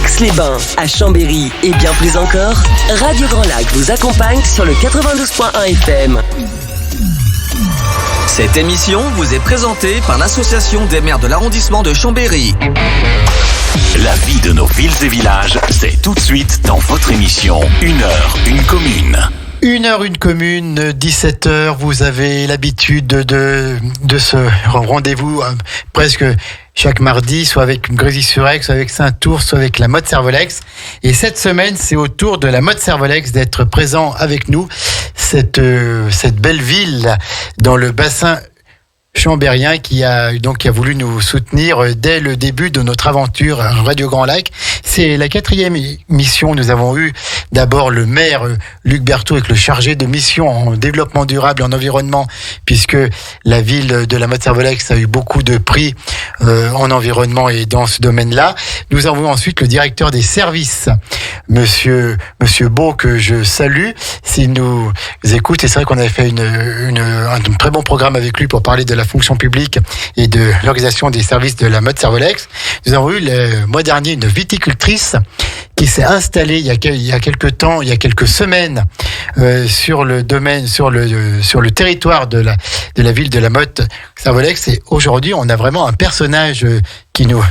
Aix-les-Bains, à Chambéry et bien plus encore, Radio Grand Lac vous accompagne sur le 92.1 FM. Cette émission vous est présentée par l'Association des maires de l'arrondissement de Chambéry. La vie de nos villes et villages, c'est tout de suite dans votre émission 1 heure, 1 commune. 1 heure, 1 commune, 17h, vous avez l'habitude de ce rendez-vous presque chaque mardi, soit avec Grésy-sur-Aix, soit avec Saint-Ours, soit avec la Motte Servolex. Et cette semaine, c'est au tour de la Motte Servolex d'être présent avec nous, cette belle ville dans le bassin chambérien qui a voulu nous soutenir dès le début de notre aventure Radio Grand Lac. C'est la 4e mission. Nous avons eu d'abord le maire Luc Berthaud avec le chargé de mission en développement durable et en environnement, puisque la ville de la Motte Servolex a eu beaucoup de prix en environnement et dans ce domaine-là. Nous avons ensuite le directeur des services, Monsieur Beau, que je salue s'il nous écoute. Et c'est vrai qu'on avait fait un très bon programme avec lui pour parler de la fonction publique et de l'organisation des services de la Motte Servolex. Nous avons eu le mois dernier une viticultrice qui s'est installée il y a quelques semaines sur le territoire de la ville de la Motte Servolex. Et aujourd'hui, on a vraiment un personnage qui nous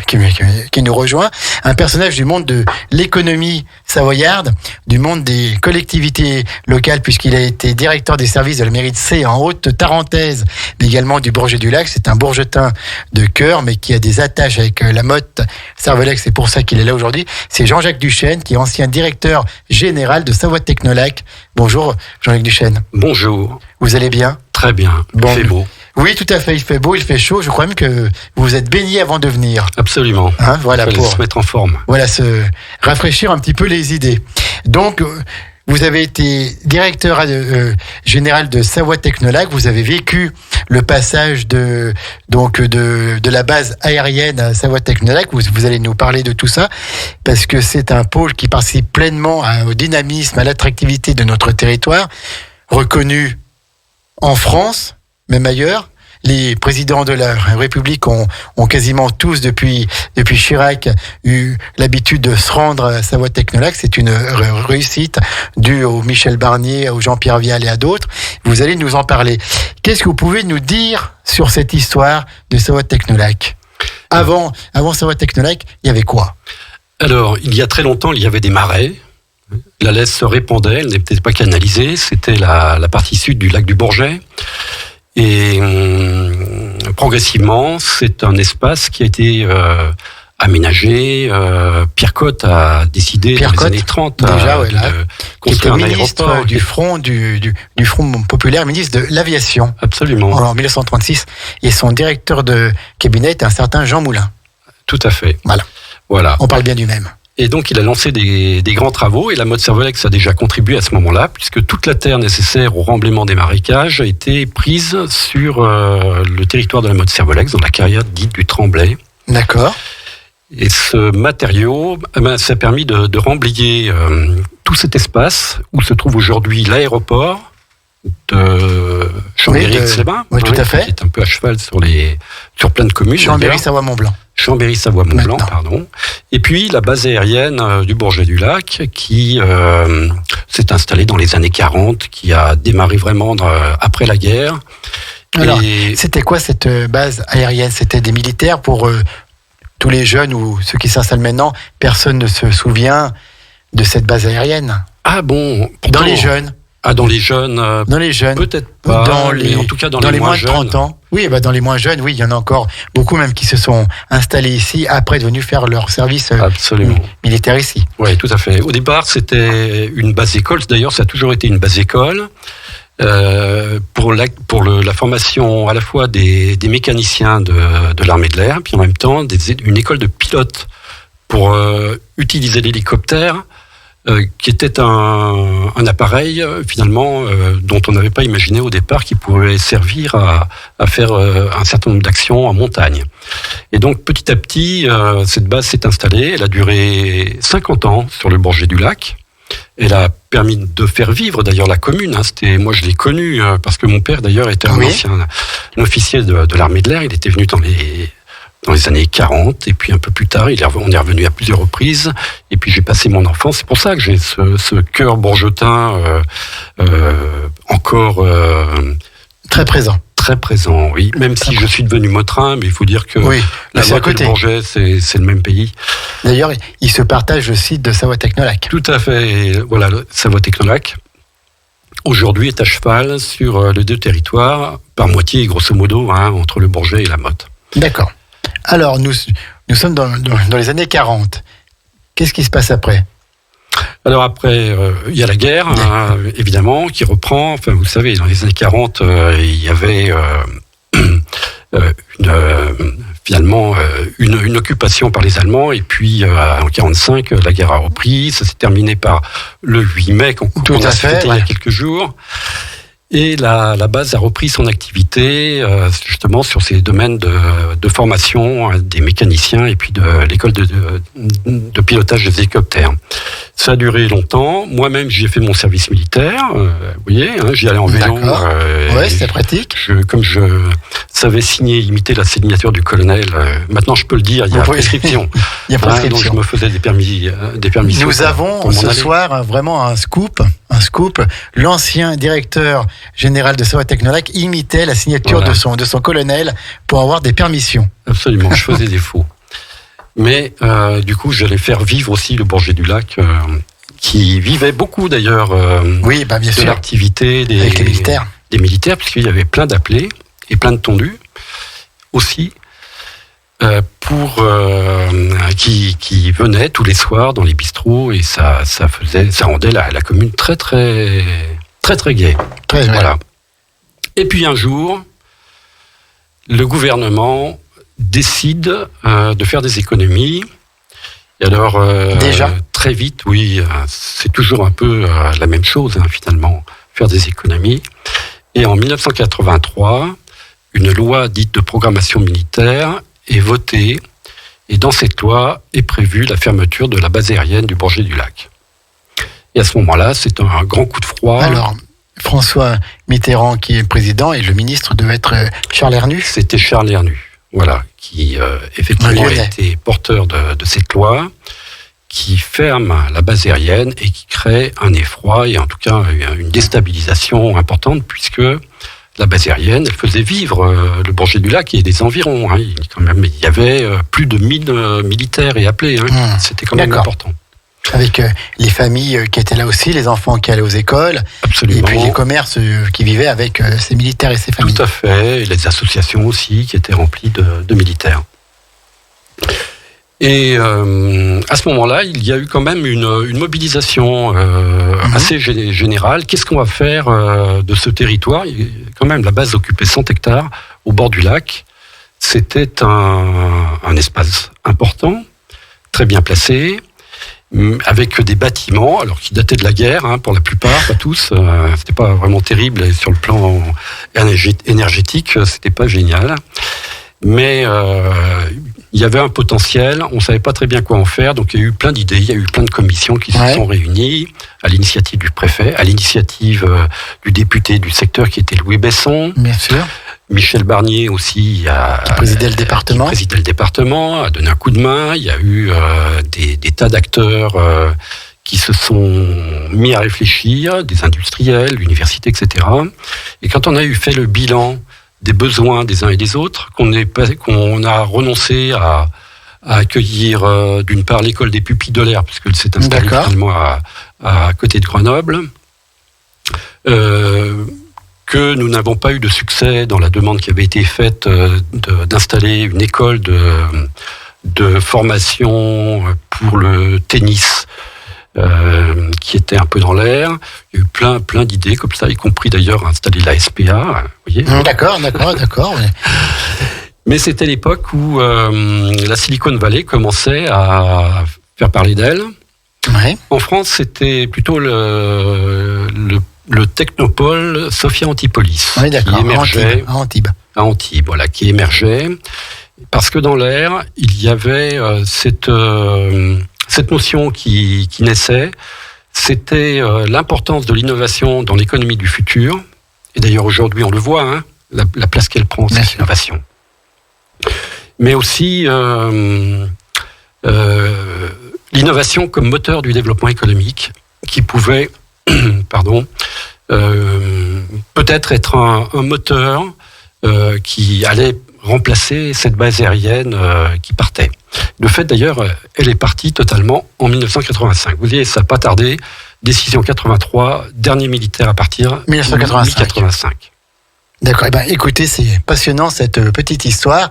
rejoint, un personnage du monde de l'économie savoyarde, du monde des collectivités locales, puisqu'il a été directeur des services de la mairie de Sées en Haute-Tarentaise, mais également du Bourget-du-Lac. C'est un Bourgetin de cœur, mais qui a des attaches avec la Motte Servolex. C'est pour ça qu'il est là aujourd'hui. C'est Jean-Jacques Duchesne, qui est ancien directeur général de Savoie Technolac. Bonjour, Jean-Jacques Duchesne. Bonjour. Vous allez bien ? Très bien. Bon. Il fait beau. Oui, tout à fait. Il fait beau, il fait chaud. Je crois même que vous vous êtes baigné avant de venir. Absolument. Voilà, pour se mettre en forme. Voilà, se rafraîchir un petit peu les idées. Donc, vous avez été directeur général de Savoie Technolac. Vous avez vécu le passage de la base aérienne à Savoie Technolac. Vous allez nous parler de tout ça parce que c'est un pôle qui participe pleinement au dynamisme, à l'attractivité de notre territoire, reconnu en France, même ailleurs. Les présidents de la République ont quasiment tous, depuis Chirac, eu l'habitude de se rendre à Savoie Technolac. C'est une réussite due au Michel Barnier, au Jean-Pierre Vial et à d'autres. Vous allez nous en parler. Qu'est-ce que vous pouvez nous dire sur cette histoire de Savoie Technolac ? Avant Savoie Technolac, il y avait quoi ? Alors, il y a très longtemps, il y avait des marais. La Lesse se répandait, elle n'était pas canalisée. C'était la partie sud du lac du Bourget. Et progressivement, c'est un espace qui a été aménagé. Pierre Cotte a décidé dans les années 30 de construire un aéroport. Du Front populaire, ministre de l'Aviation. Absolument. En 1936. Et son directeur de cabinet est un certain Jean Moulin. Tout à fait. Voilà. On parle bien du même. Et donc, il a lancé des grands travaux, et la Motte Servolex a déjà contribué à ce moment-là, puisque toute la terre nécessaire au remblaiement des marécages a été prise sur le territoire de la Motte Servolex, dans la carrière dite du Tremblay. D'accord. Et ce matériau, ça a permis de remblayer tout cet espace où se trouve aujourd'hui l'aéroport de Chambéry-Aix-les-Bains, tout à fait. Qui est un peu à cheval sur plein de communes. Chambéry-Savoie-Mont-Blanc. Chambéry-Savoie-Mont-Blanc, pardon. Et puis la base aérienne du Bourget-du-Lac qui s'est installée dans les années 40, qui a démarré vraiment après la guerre. Alors, c'était quoi cette base aérienne ? C'était des militaires pour tous les jeunes ou ceux qui s'installent maintenant. Personne ne se souvient de cette base aérienne. Ah bon ? Dans les jeunes. Dans les jeunes, peut-être pas, mais en tout cas dans les moins de 30 jeunes. ans. Oui, dans les moins jeunes, oui, il y en a encore beaucoup même qui se sont installés ici, après devenus faire leur service militaire ici. Oui, tout à fait. Au départ, c'était une base école. D'ailleurs, ça a toujours été une base école pour la formation à la fois des mécaniciens de l'armée de l'air, puis en même temps une école de pilotes pour utiliser l'hélicoptère. Qui était un appareil finalement dont on n'avait pas imaginé au départ qu'il pouvait servir à faire un certain nombre d'actions en montagne. Et donc petit à petit, cette base s'est installée. Elle a duré 50 ans sur le Bourget-du-Lac. Elle a permis de faire vivre d'ailleurs la commune. Moi je l'ai connue parce que mon père d'ailleurs était un officier de l'armée de l'air. Il était venu dans les années 40, et puis un peu plus tard, on est revenu à plusieurs reprises, et puis j'ai passé mon enfance. C'est pour ça que j'ai ce cœur bourgeotin encore très présent. Très présent, oui. Même si je suis devenu motrin, mais il faut dire que la Savoie et le Bourget, c'est le même pays. D'ailleurs, ils se partagent le site de Savoie-Technolac. Tout à fait. Et voilà, Savoie-Technolac, aujourd'hui, est à cheval sur les deux territoires, par moitié, grosso modo, entre le Bourget et la Motte. D'accord. Alors, nous sommes dans les années 40. Qu'est-ce qui se passe après ? Alors après, il y a la guerre, évidemment, qui reprend. Enfin, vous savez, dans les années 40, il y avait une occupation par les Allemands. Et puis, en 45, la guerre a repris. Ça s'est terminé par le 8 mai, qu'on a fêté il y a quelques jours. Et la base a repris son activité justement sur ces domaines de formation des mécaniciens et puis de l'école de pilotage des hélicoptères. Ça a duré longtemps. Moi-même, j'ai fait mon service militaire. Vous voyez, j'y allais en vélo. Ouais, c'était pratique. Comme je savais signer, imiter la signature du colonel, maintenant je peux le dire, il y a prescription. Il y a prescription. Donc je me faisais des permissions. Nous avons ce soir vraiment un scoop. L'ancien directeur général de Savoie-Technolac imitait la signature de son colonel pour avoir des permissions. Absolument, je faisais des faux. Mais du coup, j'allais faire vivre aussi le Bourget du Lac, qui vivait beaucoup d'ailleurs de l'activité avec les militaires. Des militaires, puisqu'il y avait plein d'appelés et plein de tondus aussi, qui venaient tous les soirs dans les bistrots, et ça rendait la commune très très très très gaie. Très bien. Voilà. Et puis un jour, le gouvernement décide de faire des économies. Et alors déjà très vite, c'est toujours un peu la même chose finalement, faire des économies. Et en 1983, une loi dite de programmation militaire est votée, et dans cette loi est prévue la fermeture de la base aérienne du Bourget du Lac. Et à ce moment-là, c'est un grand coup de froid. Alors, François Mitterrand qui est président, et le ministre devait être Charles Hernu. C'était Charles Hernu, voilà, qui effectivement a été porteur de cette loi, qui ferme la base aérienne et qui crée un effroi et en tout cas une déstabilisation importante, puisque la base aérienne, elle faisait vivre le Bourget du Lac et des environs. Il y avait plus de 1000 militaires et appelés. C'était quand même important. Avec les familles qui étaient là aussi, les enfants qui allaient aux écoles. Absolument. Et puis les commerces qui vivaient avec ces militaires et ces familles. Tout à fait. Et les associations aussi qui étaient remplies de militaires. Et à ce moment-là, il y a eu quand même une mobilisation assez générale. Qu'est-ce qu'on va faire de ce territoire ? Quand même, la base occupait 100 hectares au bord du lac. C'était un espace important, très bien placé, avec des bâtiments, alors qui dataient de la guerre, pour la plupart, pas tous. C'était pas vraiment terrible, et sur le plan énergétique, c'était pas génial. Mais il y avait un potentiel, on ne savait pas très bien quoi en faire, donc il y a eu plein d'idées, il y a eu plein de commissions qui se sont réunies, à l'initiative du préfet, à l'initiative du député du secteur qui était Louis Besson. Bien sûr. Michel Barnier aussi qui présidait le département, a donné un coup de main. Il y a eu des tas d'acteurs qui se sont mis à réfléchir, des industriels, l'université, etc. Et quand on a fait le bilan des besoins des uns et des autres, qu'on a renoncé à accueillir d'une part l'école des pupilles de l'air, puisqu'elle s'est installée finalement à côté de Grenoble, que nous n'avons pas eu de succès dans la demande qui avait été faite d'installer une école de formation pour le tennis, qui était un peu dans l'air. Il y a eu plein d'idées comme ça, y compris d'ailleurs installer la SPA. Vous voyez. D'accord. Ouais. Mais c'était l'époque où la Silicon Valley commençait à faire parler d'elle. Ouais. En France, c'était plutôt le technopole Sophia Antipolis, qui émergeait à Antibes. À Antibes, voilà, qui émergeait, parce que dans l'air, il y avait cette notion qui naissait, c'était l'importance de l'innovation dans l'économie du futur. Et d'ailleurs, aujourd'hui, on le voit, la place qu'elle prend, cette innovation. mais aussi l'innovation comme moteur du développement économique, qui pouvait, peut-être être un moteur qui allait remplacer cette base aérienne qui partait. De fait, d'ailleurs, elle est partie totalement en 1985. Vous voyez, ça n'a pas tardé. Décision 83, dernier militaire à partir 1985. D'accord. Écoutez, c'est passionnant cette petite histoire.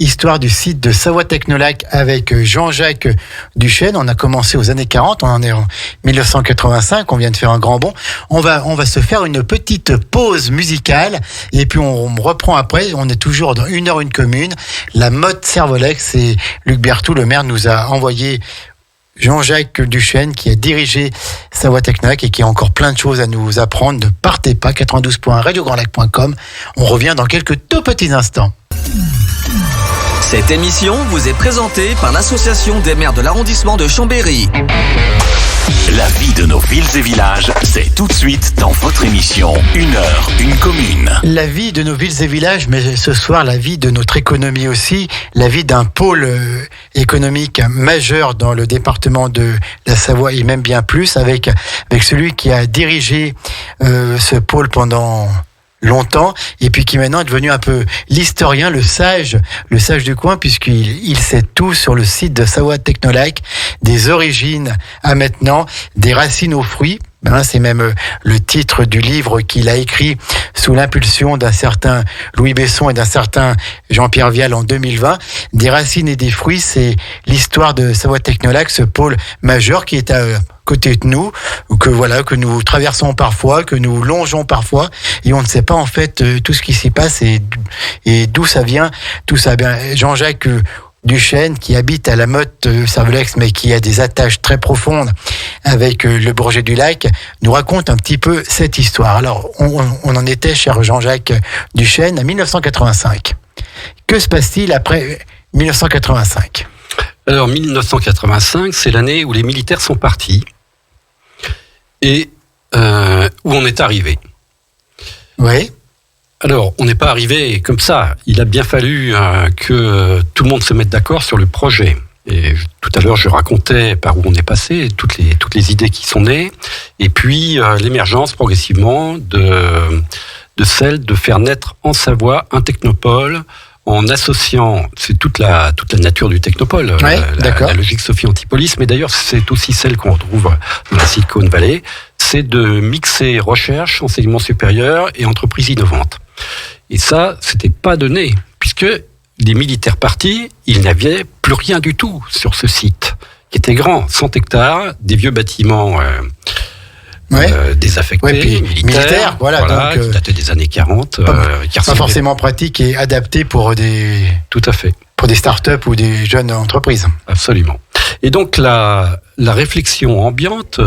Histoire du site de Savoie Technolac avec Jean-Jacques Duchesne. On a commencé aux années 40, on en est en 1985, on vient de faire un grand bond. On va se faire une petite pause musicale et puis on reprend après. On est toujours dans 1 heure 1 commune. La mode Servolex, et Luc Berthoud, le maire, nous a envoyé Jean-Jacques Duchesne qui a dirigé Savoie Technolac et qui a encore plein de choses à nous apprendre. Ne partez pas, 92.1 radiograndlac.com. On revient dans quelques tout petits instants. Cette émission vous est présentée par l'Association des maires de l'arrondissement de Chambéry. La vie de nos villes et villages, c'est tout de suite dans votre émission 1 heure 1 commune. La vie de nos villes et villages, mais ce soir la vie de notre économie aussi, la vie d'un pôle économique majeur dans le département de la Savoie et même bien plus, avec celui qui a dirigé ce pôle pendant longtemps, et puis qui maintenant est devenu un peu l'historien, le sage du coin, puisqu'il sait tout sur le site de Savoie Technolac, des origines à maintenant, des racines aux fruits. C'est même le titre du livre qu'il a écrit sous l'impulsion d'un certain Louis Besson et d'un certain Jean-Pierre Vial en 2020. Des racines et des fruits, c'est l'histoire de Savoie Technolac, ce pôle majeur qui est à côté de nous, que nous traversons parfois, que nous longeons parfois, et on ne sait pas en fait tout ce qui s'y passe et d'où ça vient, tout ça. Jean-Jacques Duchesne, qui habite à la Motte Servolex, mais qui a des attaches très profondes avec le Bourget du Lac, nous raconte un petit peu cette histoire. Alors, on en était, cher Jean-Jacques Duchesne, à 1985. Que se passe-t-il après 1985 ? Alors, 1985, c'est l'année où les militaires sont partis et où on est arrivé. Oui. Alors, on n'est pas arrivé comme ça. Il a bien fallu que tout le monde se mette d'accord sur le projet. Et tout à l'heure, je racontais par où on est passé, toutes les idées qui sont nées, et puis l'émergence progressivement de celle de faire naître en Savoie un technopole en associant, c'est toute la nature du technopole, la logique Sophie Antipolis, mais d'ailleurs c'est aussi celle qu'on retrouve dans la Silicon Valley, c'est de mixer recherche, enseignement supérieur et entreprises innovantes. Et ça, c'était pas donné, puisque les militaires partis, il n'y avait plus rien du tout sur ce site, qui était grand, 100 hectares, des vieux bâtiments désaffectés, militaires, donc, qui dataient des années 40. Pas forcément pratique et adapté pour Tout à fait. Pour des start-up ou des jeunes entreprises. Absolument. Et donc la réflexion ambiante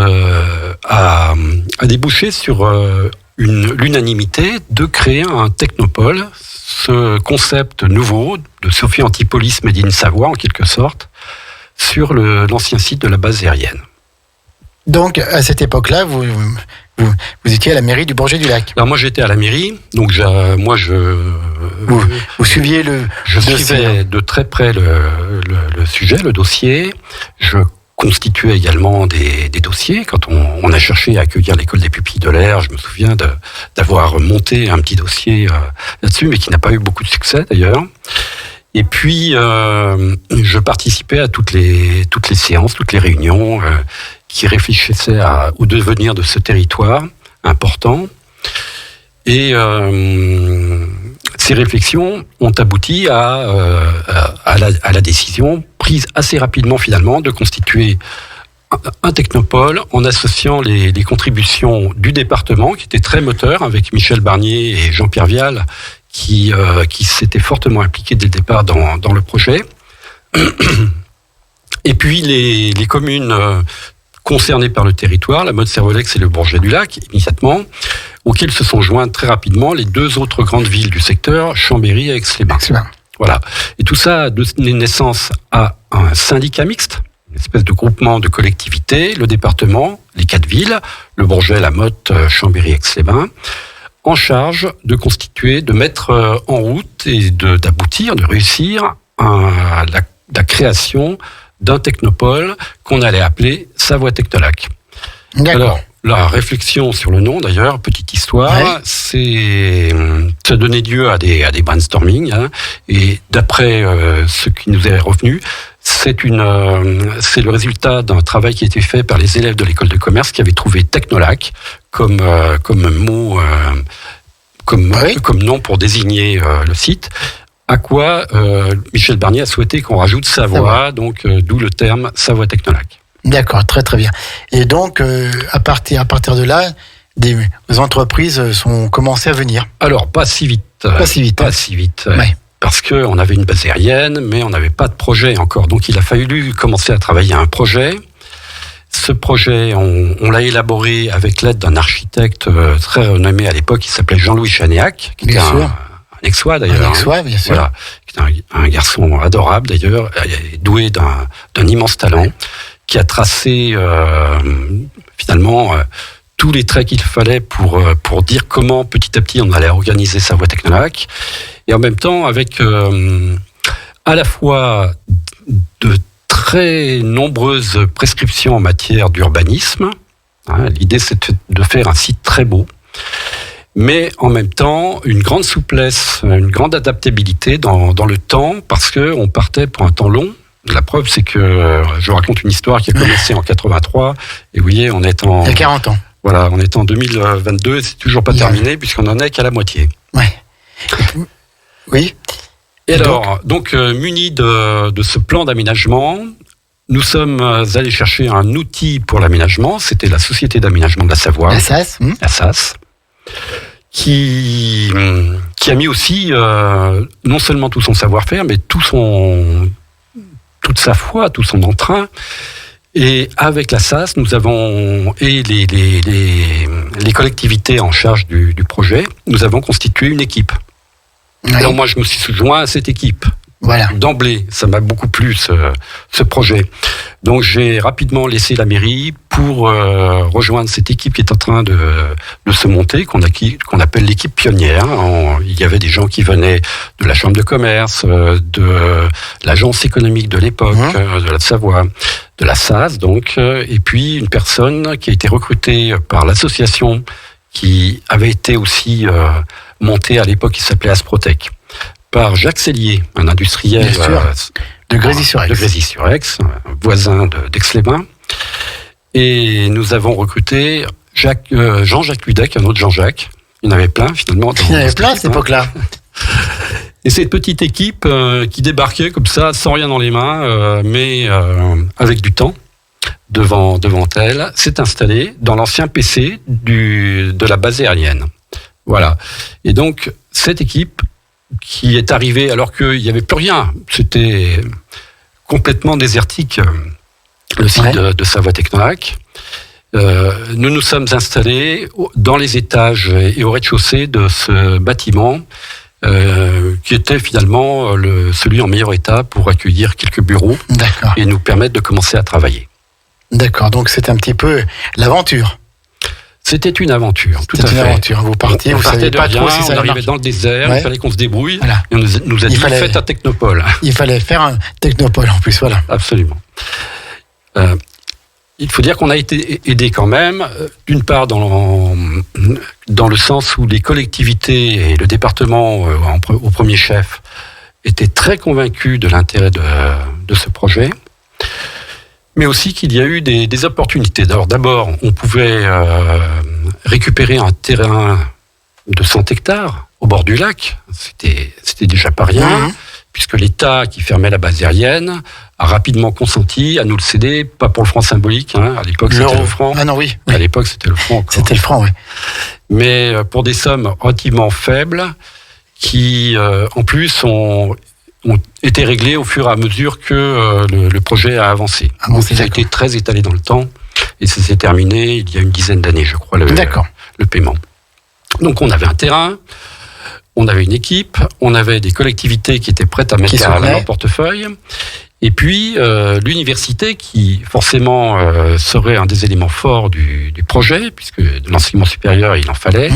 a débouché sur l'unanimité de créer un technopole, ce concept nouveau de Sophie Antipolis Made in Savoie, en quelque sorte, sur l'ancien site de la base aérienne. Donc, à cette époque-là, vous étiez à la mairie du Bourget du Lac. Alors moi, j'étais à la mairie, donc vous suiviez Je suivais de très près le sujet, le dossier. Je constituait également des dossiers. Quand on a cherché à accueillir l'école des pupilles de l'air, je me souviens d'avoir monté un petit dossier là-dessus, mais qui n'a pas eu beaucoup de succès d'ailleurs. Et puis, je participais à toutes les séances, toutes les réunions qui réfléchissaient au devenir de ce territoire important. Et ces réflexions ont abouti à la décision prise assez rapidement finalement de constituer un technopole en associant les contributions du département qui était très moteur avec Michel Barnier et Jean-Pierre Vial qui s'étaient fortement impliqués dès le départ dans le projet. Et puis les communes concernées par le territoire, la Motte Servolex et le Bourget du Lac, immédiatement, auxquelles se sont jointes très rapidement les deux autres grandes villes du secteur, Chambéry et Aix-les-Bains. Voilà. Et tout ça a donné naissance à un syndicat mixte, une espèce de groupement de collectivités, le département, les 4 villes, le Bourget, la Motte, Chambéry, Aix-les-Bains, en charge de constituer, de mettre en route et d'aboutir, de réussir la création d'un technopole qu'on allait appeler Savoie Technolac. D'accord. Alors, la réflexion sur le nom, d'ailleurs, petite histoire, ça donnait lieu à des brainstorming, hein, et d'après ce qui nous est revenu, c'est le résultat d'un travail qui a été fait par les élèves de l'école de commerce qui avaient trouvé Technolac comme mot, comme nom pour désigner le site. À quoi Michel Barnier a souhaité qu'on rajoute Savoie, donc d'où le terme Savoie Technolac. D'accord, très très bien. Et donc, à partir de là, des entreprises ont commencé à venir. Alors, pas si vite. Pas si vite. Ouais. Parce qu'on avait une base aérienne, mais on n'avait pas de projet encore. Donc, il a fallu commencer à travailler à un projet. Ce projet, on l'a élaboré avec l'aide d'un architecte très renommé à l'époque, qui s'appelait Jean-Louis Chanéac, qui était un Aixois d'ailleurs. Un Aixois, bien sûr. Voilà, qui était un garçon adorable d'ailleurs, doué d'un immense talent, qui a tracé finalement tous les traits qu'il fallait pour dire comment petit à petit on allait organiser Savoie Technolac, et en même temps avec à la fois de très nombreuses prescriptions en matière d'urbanisme. Hein, l'idée c'était de faire un site très beau, mais en même temps une grande souplesse, une grande adaptabilité dans le temps, parce qu'on partait pour un temps long. La preuve, c'est que je raconte une histoire qui a commencé en 83, et vous voyez, on est en... Il y a 40 ans. Voilà, on est en 2022, et c'est toujours pas terminé, puisqu'on en est qu'à la moitié. Ouais. Oui. Et alors, donc munis de ce plan d'aménagement, nous sommes allés chercher un outil pour l'aménagement, c'était la Société d'aménagement de la Savoie. La SAS. La SAS. Qui a mis aussi non seulement tout son savoir-faire, mais toute sa foi, tout son entrain. Et avec la SAS, nous avons, et les collectivités en charge du projet, nous avons constitué une équipe. Oui. Alors moi, je me suis joint à cette équipe. Voilà. D'emblée, ça m'a beaucoup plu ce projet. Donc j'ai rapidement laissé la mairie pour rejoindre cette équipe qui est en train de se monter, qu'on appelle l'équipe pionnière. Il y avait des gens qui venaient de la chambre de commerce, de l'agence économique de l'époque, de la Savoie, de la SAS donc, et puis une personne qui a été recrutée par l'association qui avait été aussi montée à l'époque, qui s'appelait Asprotec, par Jacques Sellier, un industriel de Grésy-sur-Aix, voisin d'Aix-les-Bains. Et nous avons recruté Jean-Jacques Ludec, un autre Jean-Jacques. Il y en avait plein, finalement. Il y en avait plein à cette époque-là. Et cette petite équipe qui débarquait comme ça, sans rien dans les mains, mais avec du temps devant elle, s'est installée dans l'ancien PC de la base aérienne. Voilà. Et donc, cette équipe qui est arrivé alors qu'il n'y avait plus rien. C'était complètement désertique, le site de Savoie Technolac. Nous nous sommes installés dans les étages et au rez-de-chaussée de ce bâtiment qui était finalement celui en meilleur état pour accueillir quelques bureaux et nous permettre de commencer à travailler. D'accord, donc c'est un petit peu l'aventure. C'était une aventure, tout à fait. C'était une aventure. Vous partiez, vous saviez pas trop si ça allait marcher. On arrivait dans le désert, il fallait qu'on se débrouille. Voilà. Et on nous a dit, faites un technopole. Il fallait faire un technopole en plus, voilà. Absolument. Il faut dire qu'on a été aidé quand même, d'une part dans le sens où les collectivités et le département, au premier chef, étaient très convaincus de l'intérêt de ce projet. Mais aussi qu'il y a eu des opportunités. Alors d'abord, on pouvait récupérer un terrain de 100 hectares au bord du lac. C'était déjà pas rien, puisque l'État qui fermait la base aérienne a rapidement consenti à nous le céder, pas pour le franc symbolique, à l'époque c'était le franc. Ah non, oui. À l'époque c'était le franc encore. C'était le franc, oui. Mais pour des sommes relativement faibles, qui en plus ont été réglés au fur et à mesure que le projet a avancé. Donc, ça a été très étalé dans le temps et ça s'est terminé il y a une dizaine d'années, je crois, le paiement. Donc on avait un terrain, on avait une équipe, on avait des collectivités qui étaient prêtes à mettre à leur portefeuille, et puis l'université qui forcément serait un des éléments forts du projet, puisque de l'enseignement supérieur il en fallait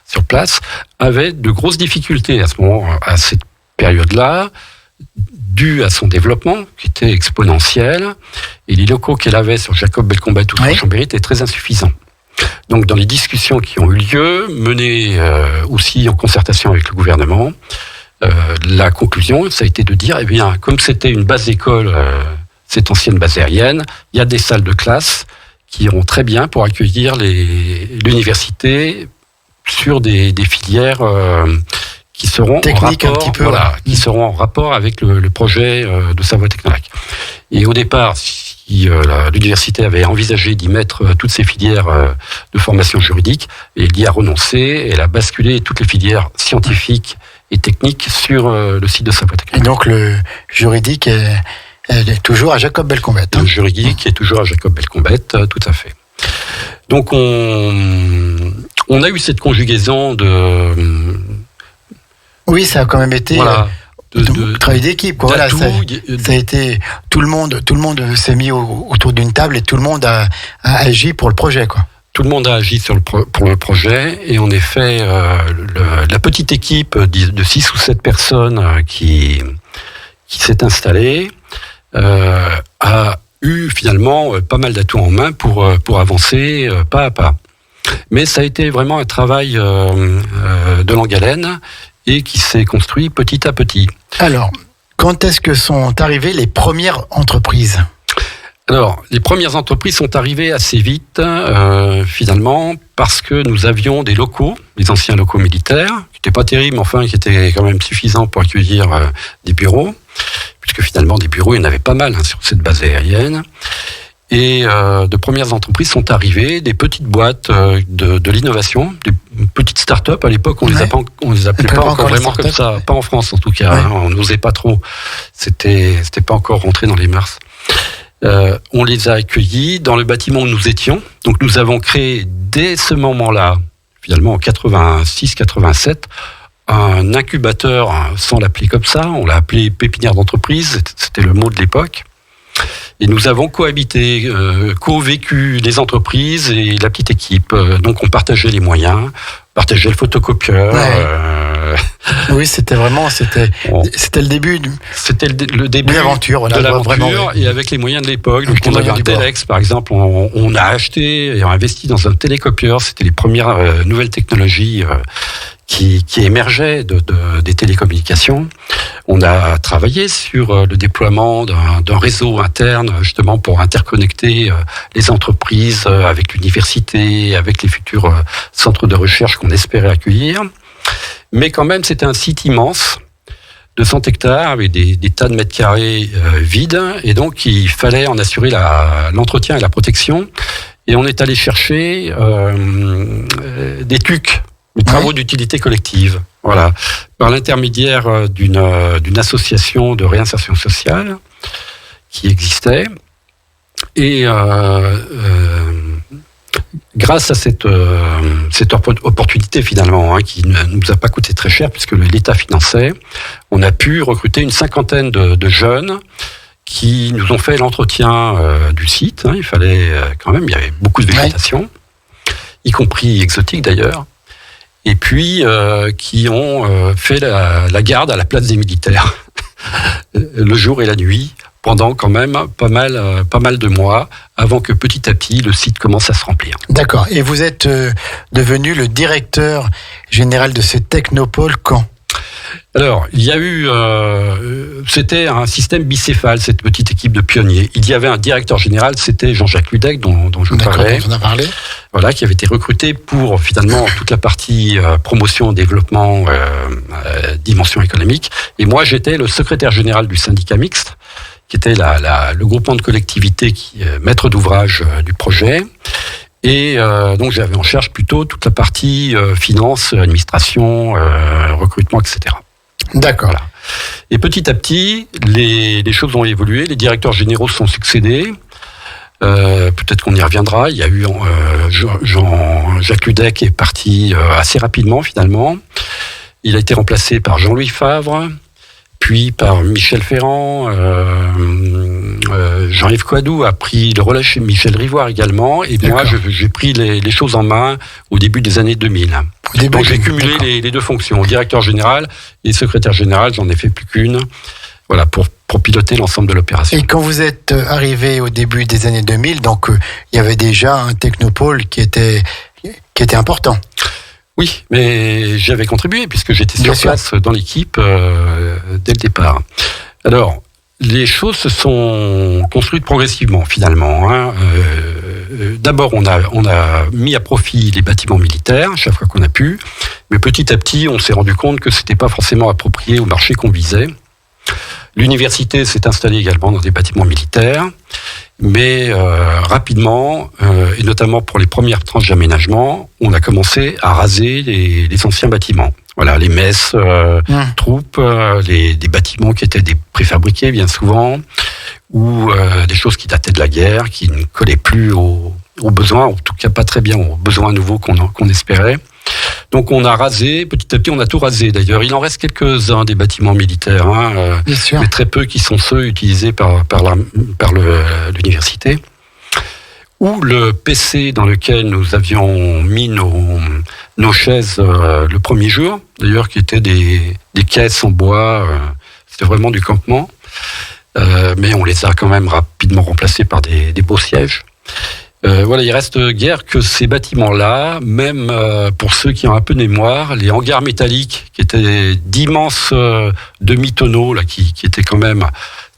sur place, avait de grosses difficultés à cette période-là dû à son développement, qui était exponentiel, et les locaux qu'elle avait sur Jacob Belcombette ou sur Chambéry étaient très insuffisants. Donc, dans les discussions qui ont eu lieu, menées aussi en concertation avec le gouvernement, la conclusion, ça a été de dire, eh bien, comme c'était une base école, cette ancienne base aérienne, il y a des salles de classe qui iront très bien pour accueillir l'université sur des filières qui seront techniques un petit peu, qui seront en rapport avec le projet de Savoie Technolac. Et au départ, si l'université avait envisagé d'y mettre toutes ces filières de formation juridique, elle y a renoncé, elle a basculé toutes les filières scientifiques et techniques sur le site de Savoie Technolac. Et donc le juridique est toujours à Jacob Belcombette. Le juridique est toujours à Jacob Belcombette, tout à fait. Donc on a eu cette conjugaison de... Oui, ça a quand même été travail d'équipe. Voilà, ça a été tout le monde s'est mis autour d'une table et tout le monde a agi pour le projet, quoi. Tout le monde a agi pour le projet, et en effet, la petite équipe de 6 ou 7 personnes qui s'est installée a eu finalement pas mal d'atouts en main pour avancer pas à pas. Mais ça a été vraiment un travail de longue haleine et qui s'est construit petit à petit. Alors, quand est-ce que sont arrivées les premières entreprises ? Alors, les premières entreprises sont arrivées assez vite, finalement, parce que nous avions des locaux, des anciens locaux militaires, qui n'étaient pas terribles, mais enfin, qui étaient quand même suffisants pour accueillir des bureaux, puisque finalement, des bureaux, il y en avait pas mal sur cette base aérienne. Et de premières entreprises sont arrivées, des petites boîtes de l'innovation, des petites start-up. À l'époque, on les appelait pas encore vraiment comme ça, pas en France en tout cas. Hein, on n'osait pas trop. C'était pas encore rentré dans les mœurs. On les a accueillis dans le bâtiment où nous étions. Donc nous avons créé dès ce moment-là, finalement en 86-87, un incubateur, sans l'appeler comme ça, on l'a appelé pépinière d'entreprise, c'était le mot de l'époque. Et nous avons cohabité, co-vécu les entreprises et la petite équipe. Donc on partageait les moyens, partageait le photocopieur. Oui, c'était le début. C'était le début de l'aventure, de l'aventure, et avec les moyens de l'époque. Donc on avait un Telex, par exemple, on a acheté et investi dans un télécopieur. C'était les premières nouvelles technologies qui émergeaient des télécommunications. On a travaillé sur le déploiement d'un réseau interne, justement pour interconnecter les entreprises avec l'université, avec les futurs centres de recherche qu'on espérait accueillir. Mais quand même, c'était un site immense, de 100 hectares, avec des tas de mètres carrés vides, et donc il fallait en assurer l'entretien et la protection. Et on est allé chercher des TUC, des travaux d'utilité collective, voilà, par l'intermédiaire d'une association de réinsertion sociale qui existait. Et grâce à cette opportunité finalement, qui ne nous a pas coûté très cher puisque l'État finançait, on a pu recruter une 50aine de jeunes qui nous ont fait l'entretien du site. Il fallait il y avait beaucoup de végétation, y compris exotique d'ailleurs, et puis qui ont fait la garde à la place des militaires le jour et la nuit, pendant quand même pas mal de mois, avant que petit à petit le site commence à se remplir. D'accord. Et vous êtes devenu le directeur général de ce technopôle quand ? Alors, il y a eu... c'était un système bicéphale, cette petite équipe de pionniers. Il y avait un directeur général, c'était Jean-Jacques Ludec, dont je parlais. Dont on a parlé. Voilà, qui avait été recruté pour, finalement, toute la partie promotion, développement, dimension économique. Et moi, j'étais le secrétaire général du syndicat mixte, qui était le groupement de collectivités maître d'ouvrage du projet. Et donc j'avais en charge plutôt toute la partie finance, administration, recrutement, etc. D'accord. Voilà. Et petit à petit, les choses ont évolué, les directeurs généraux se sont succédés. Peut-être qu'on y reviendra. Il y a eu Jean-Jacques Ludec qui est parti assez rapidement finalement. Il a été remplacé par Jean-Louis Favre, puis par Michel Ferrand. Jean-Yves Coadou a pris le relais chez Michel Rivoire également, et moi j'ai pris les choses en main au début des années 2000. Donc j'ai cumulé les deux fonctions, directeur général et secrétaire général, j'en ai fait plus qu'une, voilà, pour piloter l'ensemble de l'opération. Et quand vous êtes arrivé au début des années 2000, donc il y avait déjà un technopôle qui était important. Oui, mais j'avais contribué puisque j'étais sur place dans l'équipe dès le départ. Alors, les choses se sont construites progressivement finalement. D'abord, on a mis à profit les bâtiments militaires chaque fois qu'on a pu, mais petit à petit, on s'est rendu compte que c'était pas forcément approprié au marché qu'on visait. L'université s'est installée également dans des bâtiments militaires, mais rapidement, et notamment pour les premières tranches d'aménagement, on a commencé à raser les anciens bâtiments. Voilà, les messes, troupes, des bâtiments qui étaient des préfabriqués bien souvent, ou des choses qui dataient de la guerre, qui ne collaient plus aux besoins, en tout cas pas très bien aux besoins nouveaux qu'on espérait. Donc on a rasé, petit à petit on a tout rasé d'ailleurs. Il en reste quelques-uns des bâtiments militaires, mais très peu qui sont ceux utilisés par l'université. Ou le PC dans lequel nous avions mis nos chaises le premier jour, d'ailleurs qui étaient des caisses en bois, c'était vraiment du campement, mais on les a quand même rapidement remplacés par des beaux sièges. Voilà, il reste guère que ces bâtiments-là, même pour ceux qui ont un peu de mémoire, les hangars métalliques qui étaient d'immenses demi-tonneaux là, qui étaient quand même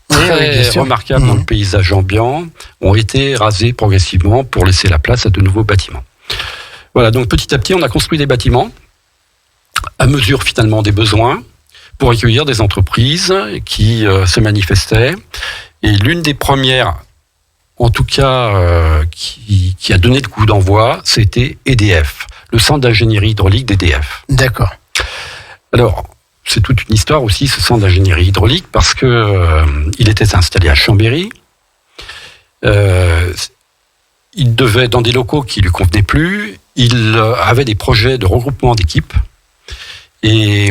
très remarquables dans le paysage ambiant, ont été rasés progressivement pour laisser la place à de nouveaux bâtiments. Voilà, donc petit à petit, on a construit des bâtiments à mesure finalement des besoins pour accueillir des entreprises qui se manifestaient. Et l'une des premières, en tout cas, qui a donné le coup d'envoi, c'était EDF, le centre d'ingénierie hydraulique d'EDF. D'accord. Alors, c'est toute une histoire aussi, ce centre d'ingénierie hydraulique, parce que il était installé à Chambéry. Il devait, dans des locaux qui lui convenaient plus, il avait des projets de regroupement d'équipes. Et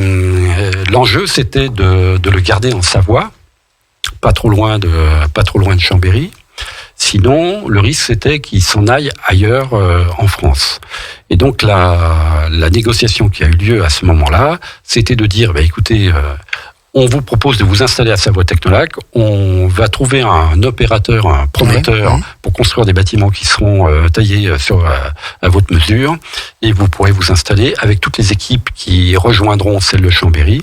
l'enjeu, c'était de le garder en Savoie, pas trop loin de Chambéry. Sinon, le risque, c'était qu'il s'en aille ailleurs en France. Et donc, la négociation qui a eu lieu à ce moment-là, c'était de dire, écoutez, on vous propose de vous installer à Savoie Technolac, on va trouver un opérateur, un promoteur pour construire des bâtiments qui seront taillés à votre mesure, et vous pourrez vous installer avec toutes les équipes qui rejoindront celle de Chambéry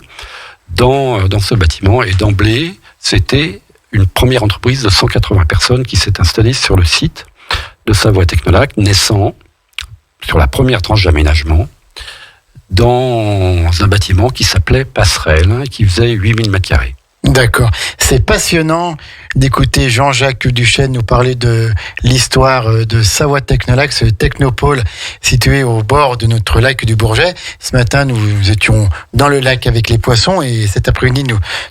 dans ce bâtiment. Et d'emblée, c'était une première entreprise de 180 personnes qui s'est installée sur le site de Savoie Technolac, naissant sur la première tranche d'aménagement dans un bâtiment qui s'appelait Passerelle, qui faisait 8000 m². D'accord. C'est passionnant d'écouter Jean-Jacques Duchesne nous parler de l'histoire de Savoie Technolac, ce technopôle situé au bord de notre lac du Bourget. Ce matin, nous étions dans le lac avec les poissons et cet après-midi,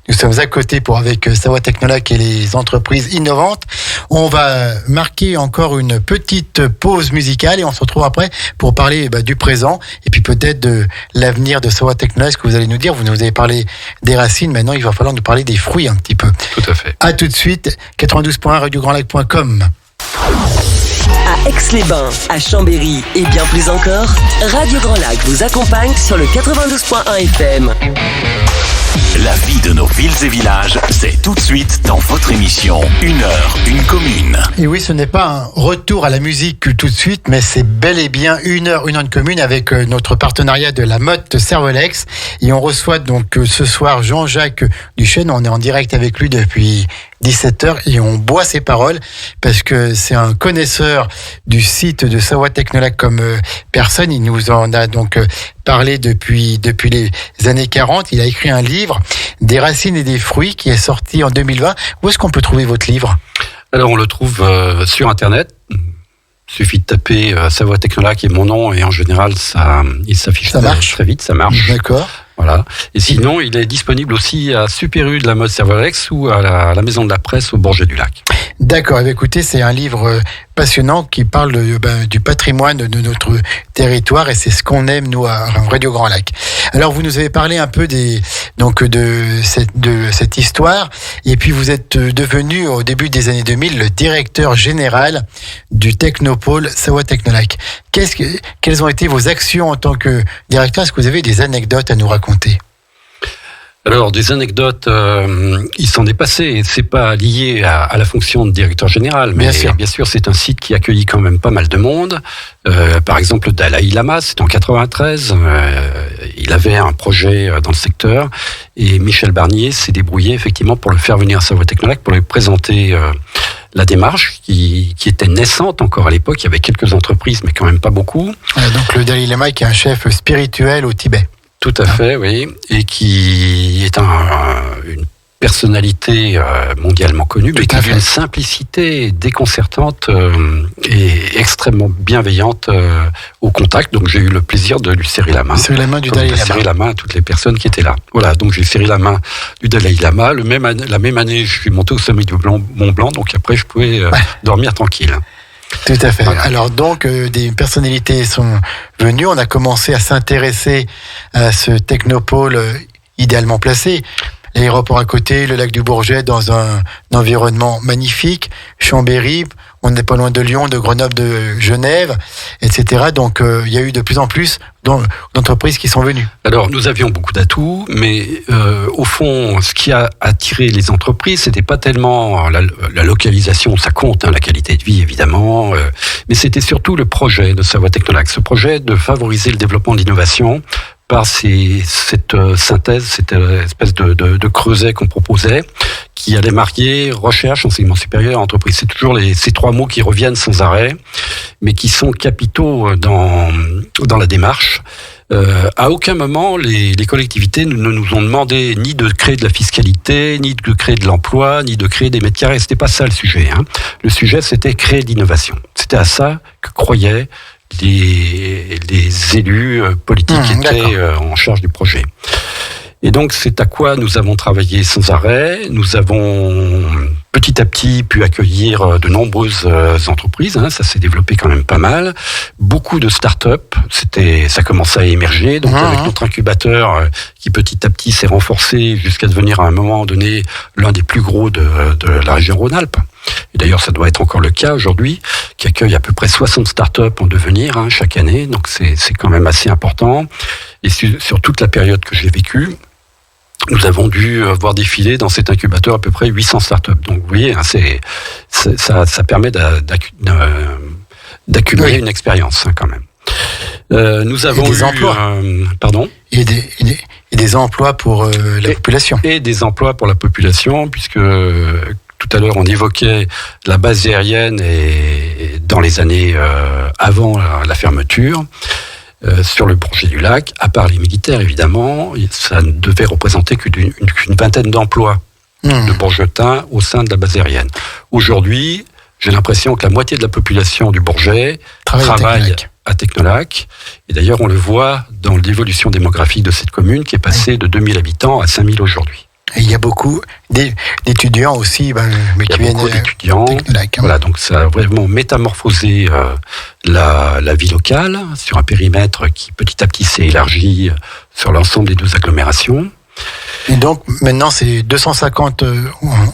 nous sommes à côté avec Savoie Technolac et les entreprises innovantes. On va marquer encore une petite pause musicale et on se retrouve après pour parler du présent et puis peut-être de l'avenir de Savoie Technolac, ce que vous allez nous dire. Vous nous avez parlé des racines, maintenant il va falloir nous parler des fruits un petit peu. Tout à fait. À tout de suite, 92.1 radiograndlac.com. À Aix-les-Bains, à Chambéry et bien plus encore, Radio Grand Lac vous accompagne sur le 92.1 FM. La vie de nos villes et villages, c'est tout de suite dans votre émission Une heure, une commune. Et oui, ce n'est pas un retour à la musique tout de suite, mais c'est bel et bien une heure, une commune avec notre partenariat de la Motte Servolex. Et on reçoit donc ce soir Jean-Jacques Duchesne. On est en direct avec lui depuis 17h et on boit ses paroles parce que c'est un connaisseur du site de Savoie Technolac comme personne. Il nous en a donc parlé depuis les années 40. Il a écrit un livre, Des racines et des fruits, qui est sorti en 2020. Où est-ce qu'on peut trouver votre livre ? Alors on le trouve sur Internet. Il suffit de taper Savoie Technolac et mon nom et en général il s'affiche très vite, ça marche. D'accord. Voilà. Et sinon, il est disponible aussi à Super U de la Motte Servolex ou à la Maison de la Presse au Bourget du Lac. D'accord. Écoutez, c'est un livre passionnant qui parle du patrimoine de notre territoire et c'est ce qu'on aime, nous, à Radio Grand Lac. Alors, vous nous avez parlé un peu de cette histoire et puis vous êtes devenu, au début des années 2000, le directeur général du Technopôle Savoie Technolac. Quelles ont été vos actions en tant que directeur ? Est-ce que vous avez des anecdotes à nous raconter ? Alors, des anecdotes, il s'en est passé. Et c'est pas lié à la fonction de directeur général, mais bien sûr, c'est un site qui accueillit quand même pas mal de monde. Par exemple, le Dalai Lama, c'était en 93. Il avait un projet dans le secteur et Michel Barnier s'est débrouillé effectivement pour le faire venir à Savoie Technolac pour lui présenter la démarche qui était naissante encore à l'époque. Il y avait quelques entreprises, mais quand même pas beaucoup. Donc le Dalai Lama qui est un chef spirituel au Tibet. Tout à fait, oui, et qui est une personnalité mondialement connue, mais qui a une simplicité déconcertante et extrêmement bienveillante au contact. Donc j'ai eu le plaisir de lui serrer la main. Serrer la main du Dalai Lama. Serrer la main à toutes les personnes qui étaient là. Voilà, donc j'ai serré la main du Dalai Lama. La même année, je suis monté au sommet du Mont Blanc, donc après je pouvais dormir tranquille. Tout à fait. Voilà. Alors donc, des personnalités sont venues. On a commencé à s'intéresser à ce technopôle idéalement placé. L'aéroport à côté, le lac du Bourget, dans un environnement magnifique. Chambéry, on n'est pas loin de Lyon, de Grenoble, de Genève, etc. Donc, il y a eu de plus en plus d'entreprises qui sont venues. Alors, nous avions beaucoup d'atouts, mais au fond, ce qui a attiré les entreprises, c'était pas tellement la localisation, ça compte, la qualité de vie évidemment, mais c'était surtout le projet de Savoie Technolac, ce projet de favoriser le développement de l'innovation par cette synthèse, cette espèce de creuset qu'on proposait, qui allait marier recherche, enseignement supérieur, entreprise. C'est toujours ces trois mots qui reviennent sans arrêt, mais qui sont capitaux dans la démarche. À aucun moment, les collectivités ne nous ont demandé ni de créer de la fiscalité, ni de créer de l'emploi, ni de créer des mètres carrés. C'était pas ça le sujet. Le sujet, c'était créer de l'innovation. C'était à ça que croyaient les élus politiques qui étaient en charge du projet. Et donc, c'est à quoi nous avons travaillé sans arrêt. Nous avons petit à petit pu accueillir de nombreuses entreprises. Ça s'est développé quand même pas mal. Beaucoup de start-up. Ça commençait à émerger. Donc, avec notre incubateur qui petit à petit s'est renforcé jusqu'à devenir à un moment donné l'un des plus gros de la région Rhône-Alpes. Et d'ailleurs, ça doit être encore le cas aujourd'hui, qui accueille à peu près 60 start-up en devenir chaque année. Donc, c'est quand même assez important. Et sur toute la période que j'ai vécue, nous avons dû voir défiler dans cet incubateur à peu près 800 startups. Donc, vous voyez, ça permet d'accumuler une expérience quand même. Nous avons des emplois. Pardon. Et des emplois pour la population. Et des emplois pour la population, puisque tout à l'heure on évoquait la base aérienne et dans les années avant la fermeture. Sur le Bourget du Lac, à part les militaires évidemment, ça ne devait représenter qu'une vingtaine d'emplois de Bourgetins au sein de la base aérienne. Aujourd'hui, j'ai l'impression que la moitié de la population du Bourget travaille à Technolac. Et d'ailleurs, on le voit dans l'évolution démographique de cette commune qui est passée de 2000 habitants à 5000 aujourd'hui. Et il y a beaucoup d'étudiants aussi, mais qui viennent d'étudiants. Voilà, donc ça a vraiment métamorphosé la vie locale sur un périmètre qui petit à petit s'est élargi sur l'ensemble des deux agglomérations. Et donc maintenant c'est 250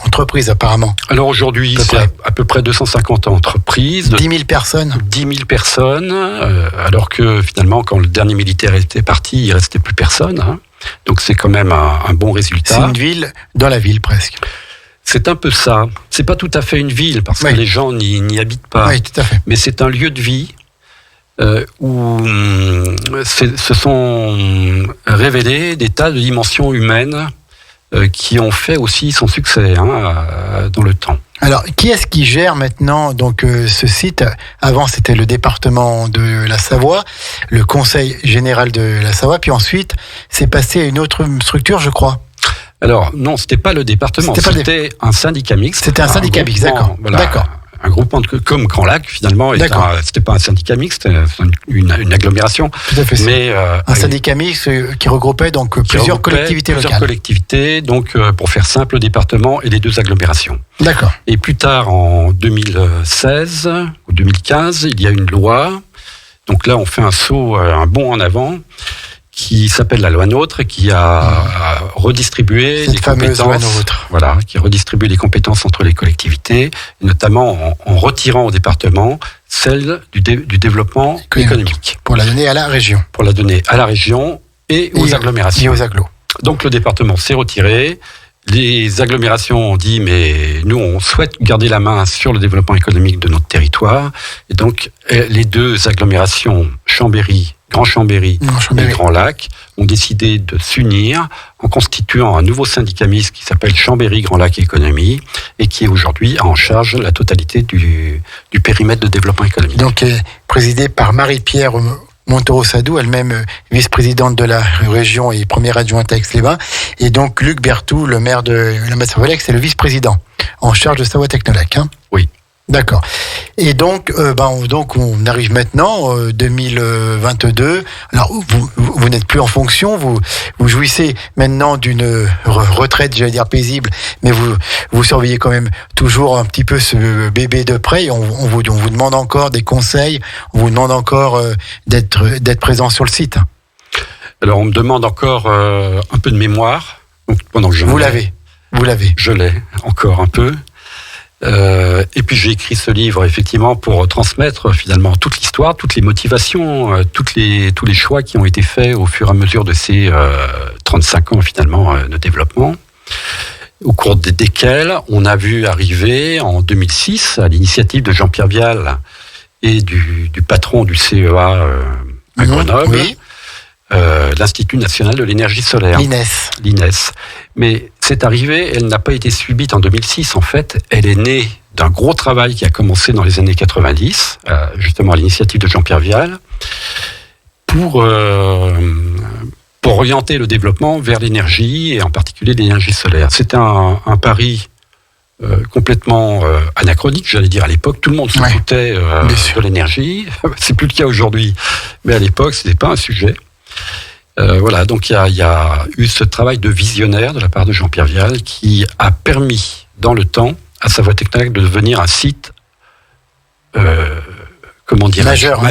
entreprises apparemment. Alors aujourd'hui c'est à peu près 250 entreprises. 10 000 personnes. 10 000 personnes, alors que finalement quand le dernier militaire était parti, il ne restait plus personne. Donc c'est quand même un bon résultat. C'est une ville dans la ville presque. C'est un peu ça. C'est pas tout à fait une ville parce que les gens n'y habitent pas. Oui, tout à fait. Mais c'est un lieu de vie où se sont révélés des tas de dimensions humaines qui ont fait aussi son succès dans le temps. Alors, qui est-ce qui gère maintenant donc ce site ? Avant, c'était le département de la Savoie, le Conseil général de la Savoie, puis ensuite, c'est passé à une autre structure, je crois. Alors, non, c'était pas le département, c'était un syndicat mixte. C'était un syndicat mixte, d'accord. Voilà, d'accord. Un groupement comme Grand Lac, finalement, c'était pas un syndicat mixte, une agglomération. Tout à fait. Mais un syndicat mixte qui regroupait donc plusieurs collectivités locales. Plusieurs collectivités, donc pour faire simple, le département et les deux agglomérations. D'accord. Et plus tard, en 2016 ou 2015, il y a une loi. Donc là, on fait un bond en avant, qui s'appelle la loi NOTRe et qui a redistribué les compétences. Voilà, qui a redistribué les compétences entre les collectivités, et notamment en retirant au département celle du développement économique. Pour la donner à la région. Pour la donner à la région et aux agglomérations. Et aux agglos. Donc le département s'est retiré. Les agglomérations ont dit, mais nous, on souhaite garder la main sur le développement économique de notre territoire. Et donc, les deux agglomérations, Grand Chambéry et Grand Lac, ont décidé de s'unir en constituant un nouveau syndicat mixte qui s'appelle Chambéry Grand Lac Économie et qui est aujourd'hui en charge la totalité du périmètre de développement économique. Donc, présidé par Marie-Pierre Montero-Sadou, elle-même vice-présidente de la région et première adjointe à Aix-les-Bains. Et donc, Luc Berthoud, le maire de la Metz-Cervelec, c'est le vice-président en charge de Savoie Technolac. Oui. D'accord. Et donc, on arrive maintenant 2022. Alors, vous n'êtes plus en fonction, vous jouissez maintenant d'une retraite, j'allais dire paisible, mais vous surveillez quand même toujours un petit peu ce bébé de près. On vous demande encore des conseils, on vous demande encore d'être présent sur le site. Alors, on me demande encore un peu de mémoire. Donc, pendant que Vous l'avez. Je l'ai encore un peu. Et puis j'ai écrit ce livre effectivement pour transmettre finalement toute l'histoire, toutes les motivations, tous les choix qui ont été faits au fur et à mesure de ces 35 ans finalement de développement, au cours desquels on a vu arriver en 2006, à l'initiative de Jean-Pierre Vial et du patron du CEA à Grenoble, l'Institut national de l'énergie solaire. L'INES. Mais cette arrivée, elle n'a pas été subite en 2006. En fait, elle est née d'un gros travail qui a commencé dans les années 90, justement à l'initiative de Jean-Pierre Vial, pour orienter le développement vers l'énergie, et en particulier l'énergie solaire. C'était un pari complètement anachronique, j'allais dire à l'époque. Tout le monde se foutait de l'énergie. C'est plus le cas aujourd'hui. Mais à l'époque, c'était pas un sujet. Voilà, donc il y a eu ce travail de visionnaire de la part de Jean-Pierre Vial qui a permis, dans le temps, à Savoie Technolac de devenir un site majeur.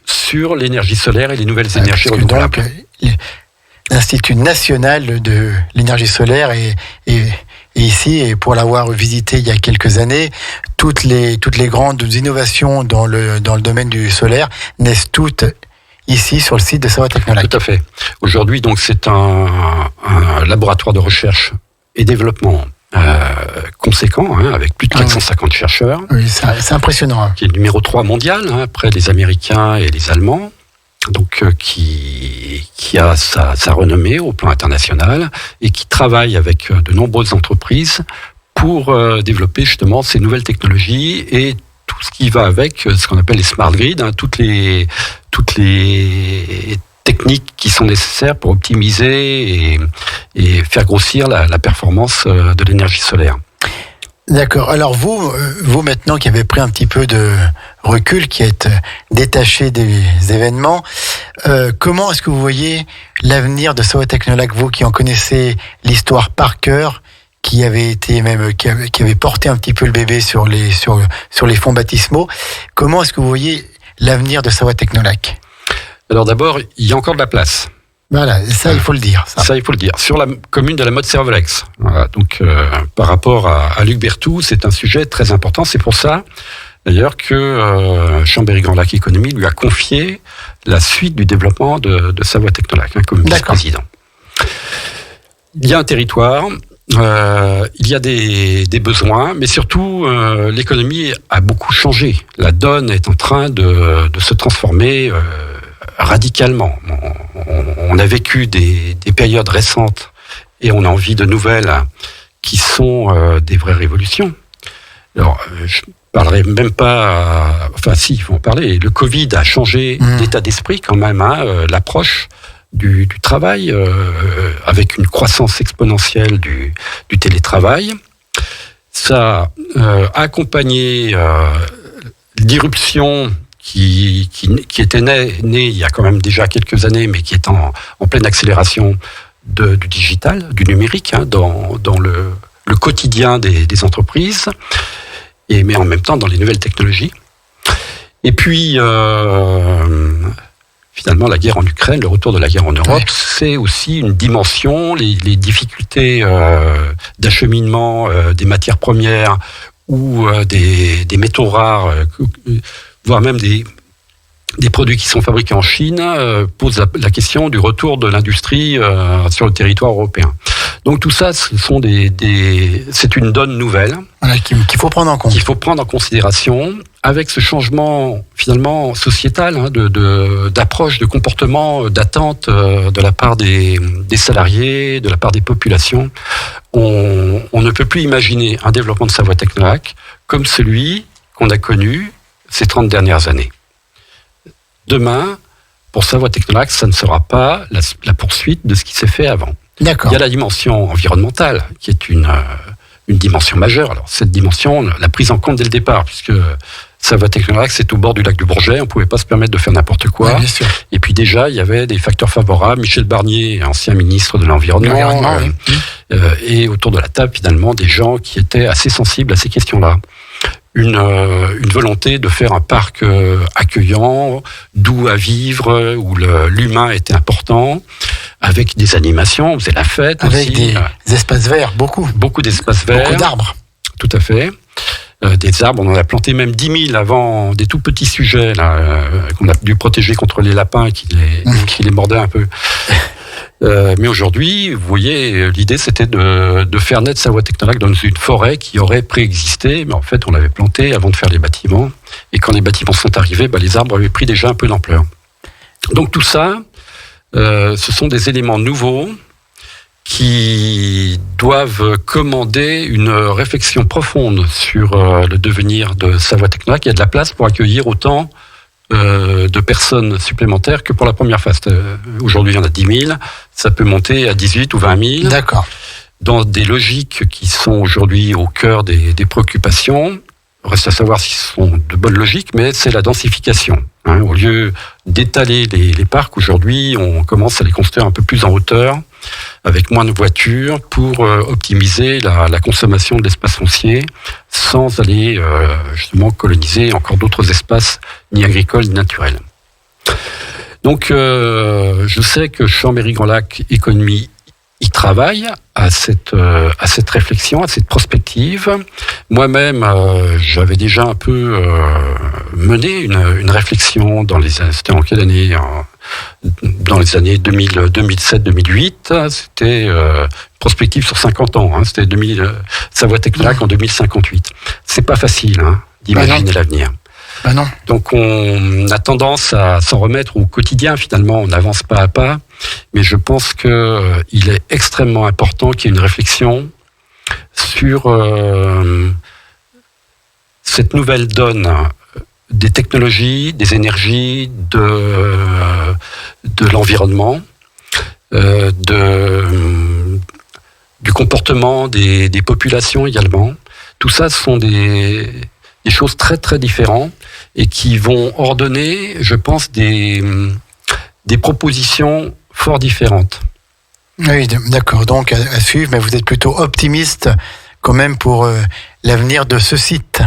Sur l'énergie solaire et les nouvelles énergies renouvelables. Donc, l'Institut national de l'énergie solaire est ici, et pour l'avoir visité il y a quelques années, toutes les grandes innovations dans le domaine du solaire naissent toutes ici, sur le site de Savoie Technolac. Tout à fait. Aujourd'hui, donc, c'est un laboratoire de recherche et développement conséquent, avec plus de 450 chercheurs. Oui, c'est impressionnant. Qui est le numéro 3 mondial, après les Américains et les Allemands. Donc, qui a sa renommée au plan international et qui travaille avec de nombreuses entreprises pour développer justement ces nouvelles technologies et tout ce qui va avec, ce qu'on appelle les smart grids, toutes les techniques qui sont nécessaires pour optimiser et faire grossir la performance de l'énergie solaire. D'accord. Alors vous maintenant qui avez pris un petit peu de recul, qui êtes détaché des événements, comment est-ce que vous voyez l'avenir de Savoie Technolac, vous qui en connaissez l'histoire par cœur, qui avait porté un petit peu le bébé sur les fonds baptismaux. Comment est-ce que vous voyez l'avenir de Savoie Technolac ? Alors d'abord, il y a encore de la place. Voilà, ça il faut le dire. Ça il faut le dire. Sur la commune de la Motte-Cervelec. Voilà, donc par rapport à Luc Berthoud, c'est un sujet très important. C'est pour ça d'ailleurs que Chambéry Grand Lac Économie lui a confié la suite du développement de Savoie Technolac comme vice-président. Il y a un territoire. Il y a des besoins, mais surtout l'économie a beaucoup changé. La donne est en train de se transformer radicalement. On a vécu des périodes récentes et on a envie de nouvelles qui sont des vraies révolutions. Alors, je parlerai même pas... Enfin, si, il faut en parler. Le Covid a changé l'état d'esprit quand même, l'approche du travail, avec une croissance exponentielle du télétravail. Ça a accompagné l'irruption qui était née il y a quand même déjà quelques années, mais qui est en pleine accélération du digital, du numérique, dans le quotidien des entreprises, mais en même temps dans les nouvelles technologies. Et puis... finalement, la guerre en Ukraine, le retour de la guerre en Europe, c'est aussi une dimension, les difficultés d'acheminement des matières premières ou des métaux rares, voire même des des produits qui sont fabriqués en Chine pose la question du retour de l'industrie sur le territoire européen. Donc tout ça, c'est une donne nouvelle qu'il faut prendre en compte. Qu'il faut prendre en considération avec ce changement finalement sociétal d'approche, de comportement, d'attente de la part des salariés, de la part des populations. On ne peut plus imaginer un développement de Savoie Technolac comme celui qu'on a connu ces 30 dernières années. Demain, pour Savoie Technolac, ça ne sera pas la poursuite de ce qui s'est fait avant. D'accord. Il y a la dimension environnementale, qui est une dimension majeure. Alors, cette dimension, on l'a prise en compte dès le départ, puisque Savoie Technolac, c'est au bord du lac du Bourget, on ne pouvait pas se permettre de faire n'importe quoi. Oui, bien sûr. Et puis déjà, il y avait des facteurs favorables. Michel Barnier, ancien ministre de l'Environnement, et autour de la table, finalement, des gens qui étaient assez sensibles à ces questions-là. Une volonté de faire un parc accueillant, doux à vivre, où l'humain était important, avec des animations, on faisait la fête avec aussi. Des espaces verts, beaucoup. Beaucoup d'espaces verts. Beaucoup d'arbres. Tout à fait. Des arbres, on en a planté même 10 000 avant, des tout petits sujets là, qu'on a dû protéger contre les lapins qui les mordaient un peu. Mais aujourd'hui, vous voyez, l'idée c'était de faire naître Savoie Technolac dans une forêt qui aurait préexisté, mais en fait on l'avait plantée avant de faire les bâtiments. Et quand les bâtiments sont arrivés, les arbres avaient pris déjà un peu d'ampleur. Donc tout ça, ce sont des éléments nouveaux qui doivent commander une réflexion profonde sur le devenir de Savoie Technolac. Il y a de la place pour accueillir autant de personnes supplémentaires que pour la première phase. Aujourd'hui, il y en a 10 000. Ça peut monter à 18 ou 20 000. D'accord. Dans des logiques qui sont aujourd'hui au cœur des préoccupations. Reste à savoir si ce sont de bonnes logiques, mais c'est la densification. Au lieu d'étaler les parcs, aujourd'hui, on commence à les construire un peu plus en hauteur, avec moins de voitures, pour optimiser la consommation de l'espace foncier, sans aller justement coloniser encore d'autres espaces, ni agricoles, ni naturels. Donc, je sais que Chambéry-Grand-Lac Économie y travaille à cette réflexion, à cette prospective. Moi-même, j'avais déjà un peu mené une réflexion c'était en quelle année ? Dans les années 2007-2008, c'était prospective sur 50 ans. C'était Savoie Technolac en 2058. C'est pas facile d'imaginer l'avenir. Non. Donc on a tendance à s'en remettre au quotidien, finalement, on avance pas à pas, mais je pense qu'il est extrêmement important qu'il y ait une réflexion sur cette nouvelle donne des technologies, des énergies, de l'environnement, du comportement des populations également. Tout ça sont des choses très très différentes et qui vont ordonner, je pense, des propositions fort différentes. Oui, d'accord. Donc à suivre, mais vous êtes plutôt optimiste quand même pour l'avenir de ce site.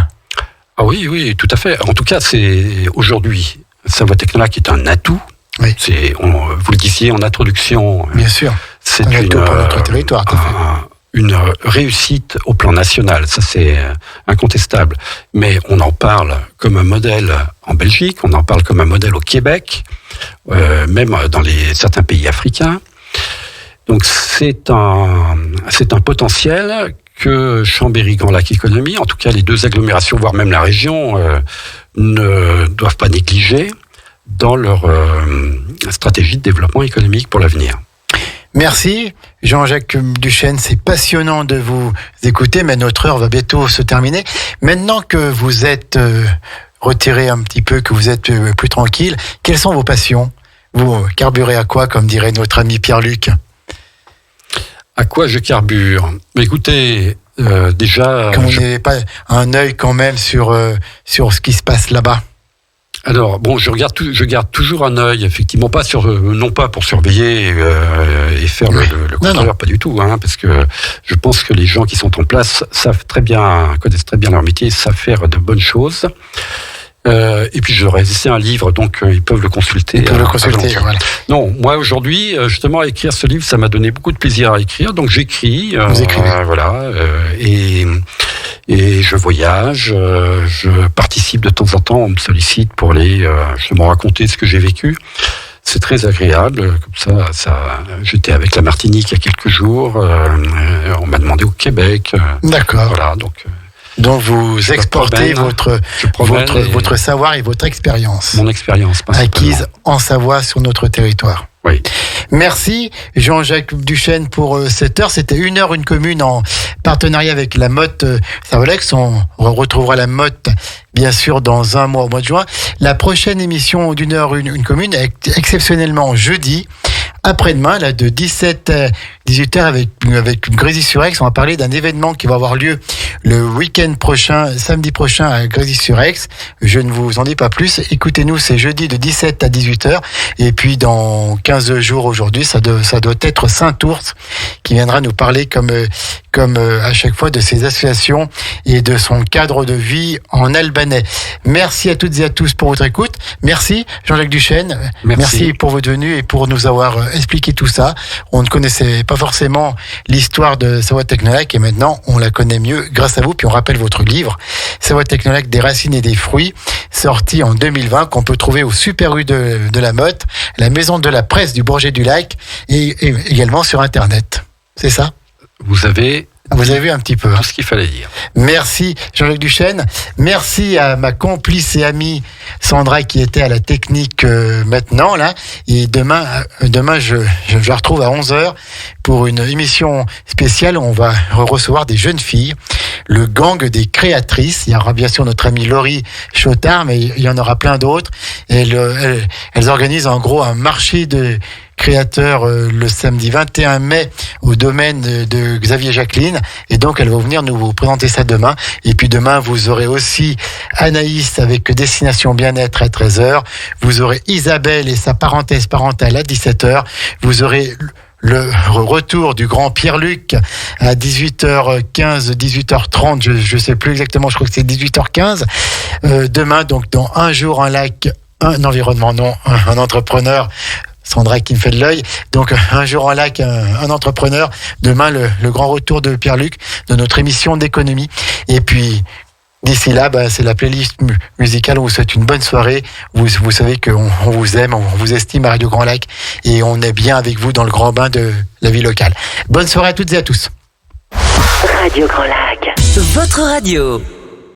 Ah oui, tout à fait. En tout cas, c'est aujourd'hui, Savoie Technolac est un atout. Oui. Vous le disiez en introduction. Bien sûr. C'est un atout pour notre territoire. Tout à fait. Une réussite au plan national, ça c'est incontestable. Mais on en parle comme un modèle en Belgique, on en parle comme un modèle au Québec, même dans certains pays africains. Donc c'est un potentiel que Chambéry-Grand-Lac Économie, en tout cas les deux agglomérations, voire même la région, ne doivent pas négliger dans leur stratégie de développement économique pour l'avenir. Merci Jean-Jacques Duchesne, c'est passionnant de vous écouter, mais notre heure va bientôt se terminer. Maintenant que vous êtes retiré un petit peu, que vous êtes plus tranquille, quelles sont vos passions ? Vous carburez à quoi, comme dirait notre ami Pierre-Luc ? À quoi je carbure ? Écoutez, déjà... Comme vous n'avez pas un œil quand même sur ce qui se passe là-bas. Alors bon, je garde toujours un œil, effectivement, non pas pour surveiller et faire le contrôleur, pas du tout, parce que je pense que les gens qui sont en place connaissent très bien leur métier, savent faire de bonnes choses. Et puis je leur ai laissé un livre, donc ils peuvent le consulter. Ils peuvent le consulter, voilà. Non, moi aujourd'hui, justement, écrire ce livre, ça m'a donné beaucoup de plaisir à écrire, donc j'écris. Vous écrivez. Voilà. Et je voyage, je participe de temps en temps, on me sollicite pour aller justement raconter ce que j'ai vécu. C'est très agréable, comme ça. J'étais avec la Martinique il y a quelques jours, on m'a demandé au Québec. D'accord. Voilà, donc vous exportez votre savoir et votre expérience. Mon expérience, acquise en Savoie sur notre territoire. Oui. Merci Jean-Jacques Duchesne pour cette heure. C'était 1 heure, une commune en partenariat avec la Motte Savolex. On retrouvera la Motte bien sûr dans un mois, au mois de juin. La prochaine émission d'1 heure, une commune, exceptionnellement jeudi, après-demain, là, de 17 à 18h avec Grésy-sur-Aix. On va parler d'un événement qui va avoir lieu le week-end prochain, samedi prochain à Grésy-sur-Aix. Je ne vous en dis pas plus. Écoutez-nous, c'est jeudi de 17 à 18h. Et puis, dans 15 jours aujourd'hui, ça doit être Saint-Ours qui viendra nous parler comme à chaque fois de ses associations et de son cadre de vie en albanais. Merci à toutes et à tous pour votre écoute. Merci Jean-Jacques Duchesne. Merci pour votre venue et pour nous avoir expliqué tout ça. On ne connaissait pas forcément l'histoire de Savoie Technolac et maintenant on la connaît mieux grâce à vous. Puis on rappelle votre livre Savoie Technolac, des racines et des fruits, sorti en 2020, qu'on peut trouver au Super U de la Motte, la maison de la presse du Bourget du Lac et également sur Internet. C'est ça ? Vous avez vu un petit peu tout ce qu'il fallait dire. Merci Jean-Luc Duchesne. Merci à ma complice et amie Sandra qui était à la technique maintenant là. Et demain je la retrouve à 11h pour une émission spéciale. On va recevoir des jeunes filles, le gang des créatrices. Il y aura bien sûr notre amie Laurie Chotard, mais il y en aura plein d'autres. Elles organisent en gros un marché de créateurs le samedi 21 mai au domaine de Xavier Jacqueline, et donc elles vont venir nous vous présenter ça demain. Et puis demain vous aurez aussi Anaïs avec Destination Bien-être à 13h, vous aurez Isabelle et sa parenthèse parentale à 17h, vous aurez le retour du grand Pierre-Luc à 18h15, 18h30, je sais plus exactement, je crois que c'est 18h15 demain. Donc dans Un jour un lac, un environnement, non, un entrepreneur, Sandra qui me fait de l'œil. Donc, Un jour en lac, un entrepreneur. Demain, le grand retour de Pierre-Luc, de notre émission d'économie. Et puis, d'ici là, c'est la playlist musicale. On vous souhaite une bonne soirée. Vous savez qu'on vous aime, on vous estime à Radio Grand Lac. Et on est bien avec vous dans le grand bain de la vie locale. Bonne soirée à toutes et à tous. Radio Grand Lac. Votre radio.